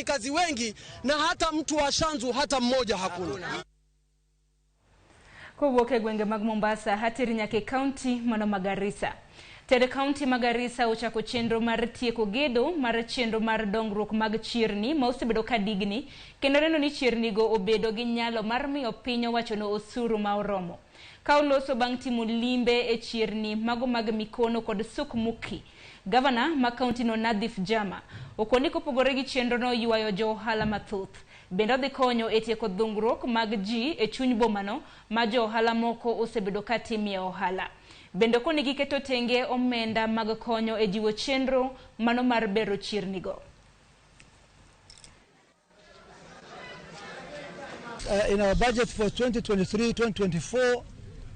wafanyikazi wengi na hata mtu wa Shanzu hata mmoja hakuna. Kuwoke gwenge mag Mombasa hatiri nyake kaunti mano Garissa. Tere kaunti Garissa ochako chenro mar tieko gedo mar chenro mar dongruok mag chirni ma osebedo ka digni kendo neno ni chirni go obedo gi nyalo mar miyo piny owacho no osuru ma oromo. Ka oloso bang' timo limbe e chirni mago mag Mikono kod Sukmuki. Gavana ma kaunti no Nadhif Jama okoni kopogore gi chenro no yuayo jo ohala mathoth. Bende dhi konyo e tieko dhungruok mag ji e chuny bomano ma jo ohala moko osebedo ka timie ohala. Bende koni giketo tenge omenda mag konyo e jiwo chenro mano mar bero chirni go. In our budget for 2023-2024,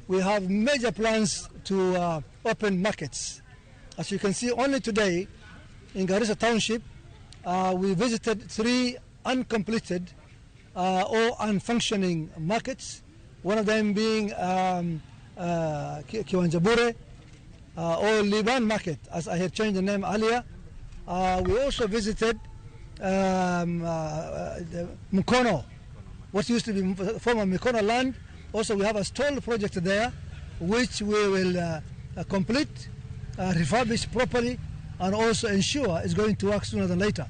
we have major plans to open markets. As you can see, only today in Garissa Township, we visited 3 uncompleted or unfunctioning markets. One of them being Kiwanjabure or Liban Market, as I had changed the name earlier. We also visited Mikono, what used to be former Mikono land. Also, we have a stall project there, which we will complete, refurbish properly, and also ensure it's going to work sooner than later.